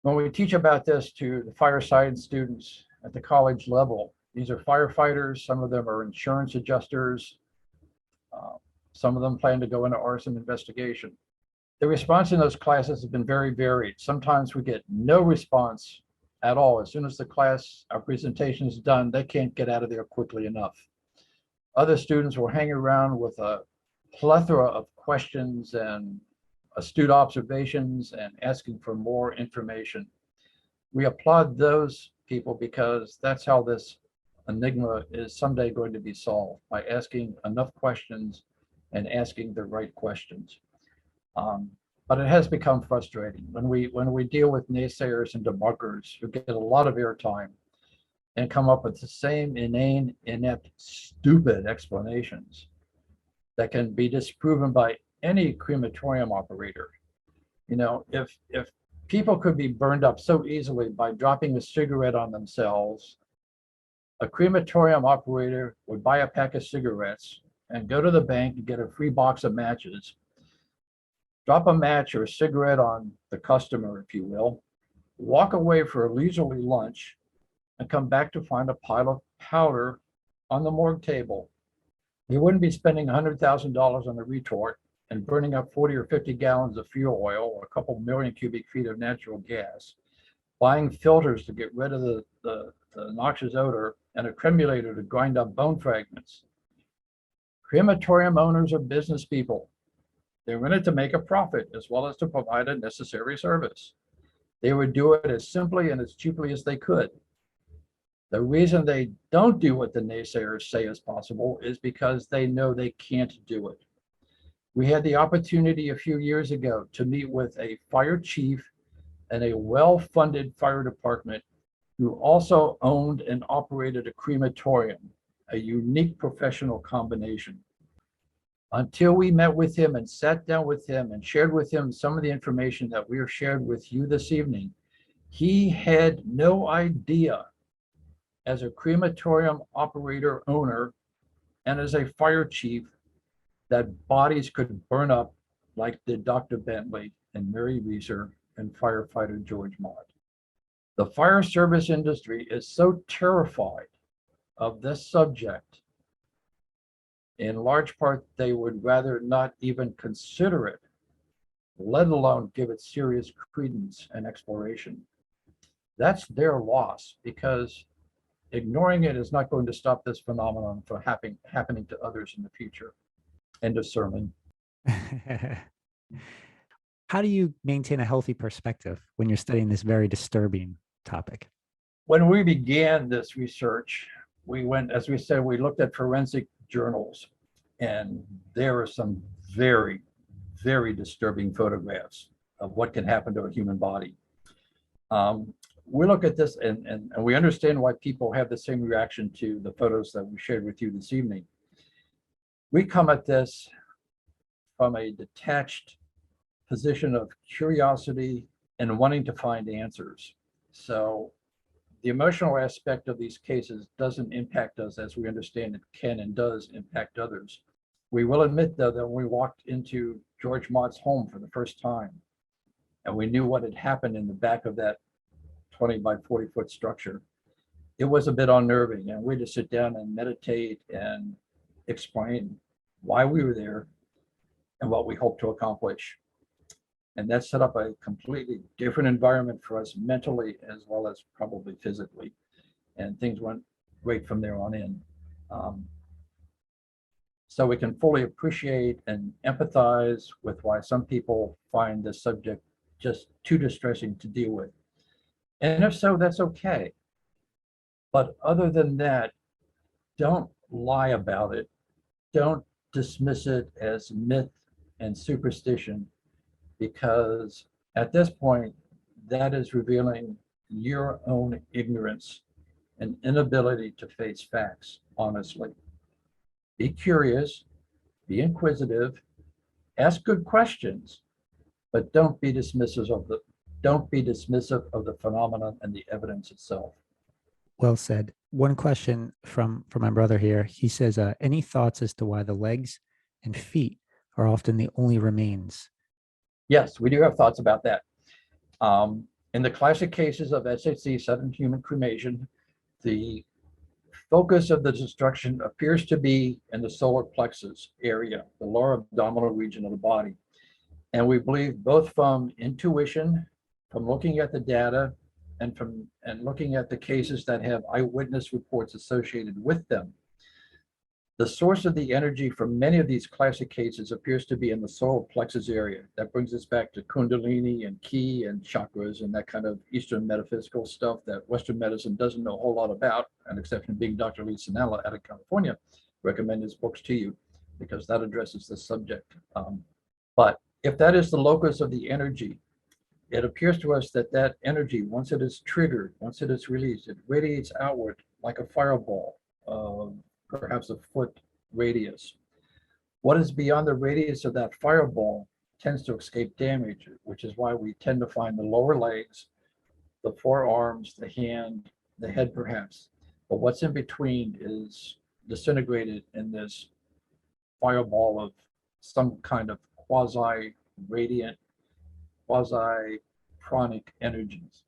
When we teach about this to the fire science students at the college level, these are firefighters, some of them are insurance adjusters, uh, some of them plan to go into arson investigation. The response in those classes has been very varied. Sometimes we get no response at all. As soon as the class, our presentation is done, they can't get out of there quickly enough. Other students will hang around with a plethora of questions and astute observations and asking for more information. We applaud those people because that's how this enigma is someday going to be solved, by asking enough questions and asking the right questions. But it has become frustrating when we deal with naysayers and debunkers who get a lot of airtime and come up with the same inane, inept, stupid explanations that can be disproven by any crematorium operator. You know, if people could be burned up so easily by dropping a cigarette on themselves, a crematorium operator would buy a pack of cigarettes and go to the bank and get a free box of matches, drop a match or a cigarette on the customer, if you will, walk away for a leisurely lunch, and come back to find a pile of powder on the morgue table. You wouldn't be spending $100,000 on a retort and burning up 40 or 50 gallons of fuel oil or a couple million cubic feet of natural gas, buying filters to get rid of the noxious odor and a cremulator to grind up bone fragments. Crematorium owners are business people. They're in it to make a profit as well as to provide a necessary service. They would do it as simply and as cheaply as they could. The reason they don't do what the naysayers say is possible is because they know they can't do it. We had the opportunity a few years ago to meet with a fire chief and a well-funded fire department who also owned and operated a crematorium, a unique professional combination. Until we met with him and sat down with him and shared with him some of the information that we are shared with you this evening, he had no idea, as a crematorium operator owner and as a fire chief, that bodies could burn up like did Dr. Bentley and Mary Reeser and firefighter George Mott. The fire service industry is so terrified of this subject, in large part, they would rather not even consider it, let alone give it serious credence and exploration. That's their loss, because ignoring it is not going to stop this phenomenon from happening to others in the future. End of sermon. How do you maintain a healthy perspective when you're studying this very disturbing topic? When we began this research, we went, as we said, we looked at forensic journals, and there are some very, very disturbing photographs of what can happen to a human body. We look at this and we understand why people have the same reaction to the photos that we shared with you this evening. We come at this from a detached position of curiosity and wanting to find answers. So the emotional aspect of these cases doesn't impact us as we understand it can and does impact others. We will admit, though, that when we walked into George Mott's home for the first time, and we knew what had happened in the back of that 20 by 40 foot structure, it was a bit unnerving, and we had to sit down and meditate and explain why we were there and what we hope to accomplish. And that set up a completely different environment for us mentally as well as probably physically. And things went great from there on in. So we can fully appreciate and empathize with why some people find this subject just too distressing to deal with. And if so, that's okay. But other than that, don't lie about it. Don't dismiss it as myth and superstition, because at this point, that is revealing your own ignorance and inability to face facts honestly. Be curious, be inquisitive, ask good questions, but don't be dismissive of the phenomenon and the evidence itself. Well said. One question from my brother here. He says, any thoughts as to why the legs and feet are often the only remains? Yes, we do have thoughts about that. In the classic cases of SHC, sudden human cremation, the focus of the destruction appears to be in the solar plexus area, the lower abdominal region of the body. And we believe both from intuition, from looking at the data, and looking at the cases that have eyewitness reports associated with them, the source of the energy from many of these classic cases appears to be in the solar plexus area. That brings us back to Kundalini and Ki and chakras and that kind of Eastern metaphysical stuff that Western medicine doesn't know a whole lot about, an exception being Dr. Lee Sanella out of California. Recommend his books to you because that addresses this subject. But if that is the locus of the energy, it appears to us that that energy, once it is triggered, once it is released, it radiates outward like a fireball, perhaps a foot radius. What is beyond the radius of that fireball tends to escape damage, which is why we tend to find the lower legs, the forearms, the hand, the head perhaps. But what's in between is disintegrated in this fireball of some kind of quasi-radiant, quasi-pranic energies.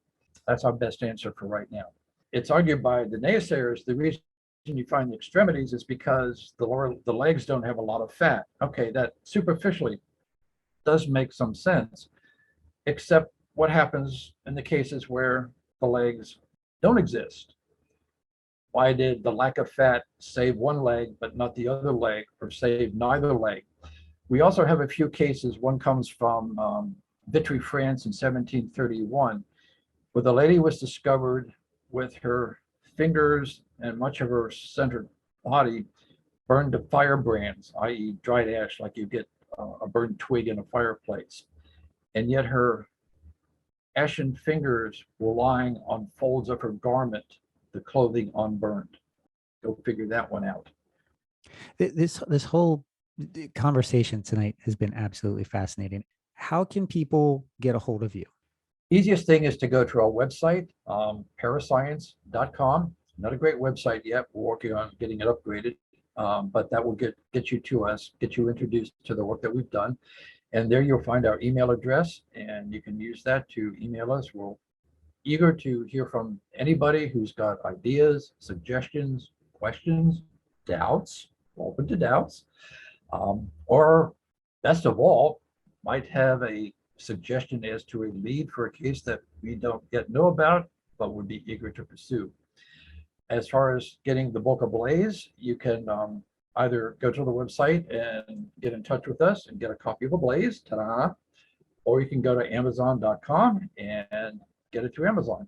That's our best answer for right now. It's argued by the naysayers, the reason you find the extremities is because the legs don't have a lot of fat. Okay, that superficially does make some sense, except what happens in the cases where the legs don't exist? Why did the lack of fat save one leg but not the other leg, or save neither leg? We also have a few cases. One comes from Vitry, France in 1731, where the lady was discovered with her fingers and much of her centered body burned to firebrands, i.e. dried ash, like you get a burned twig in a fireplace. And yet her ashen fingers were lying on folds of her garment, the clothing unburned. Go figure that one out. This whole conversation tonight has been absolutely fascinating. How can people get a hold of you? Easiest thing is to go to our website, parascience.com. Not a great website yet. We're working on getting it upgraded, but that will get you to us, get you introduced to the work that we've done. And there you'll find our email address, and you can use that to email us. We're eager to hear from anybody who's got ideas, suggestions, questions, doubts, open to doubts, or best of all, might have a suggestion as to a lead for a case that we don't yet know about, but would be eager to pursue. As far as getting the book ablaze, you can either go to the website and get in touch with us and get a copy of Ablaze, ta-da, or you can go to Amazon.com and get it to Amazon.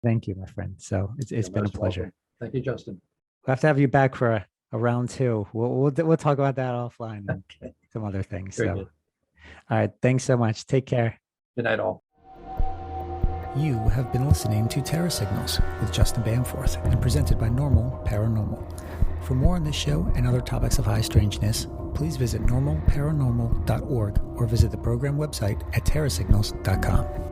Thank you, my friend. So it's been a pleasure. Welcome. Thank you, Justin. We'll have to have you back for a round two. We'll talk about that offline and Okay. some other things. Very So, good. all right. Thanks so much. Take care. Good night, all. You have been listening to Terror Signals with Justin Bamforth and presented by Normal Paranormal. For more on this show and other topics of high strangeness, please visit normalparanormal.org or visit the program website at terrorsignals.com.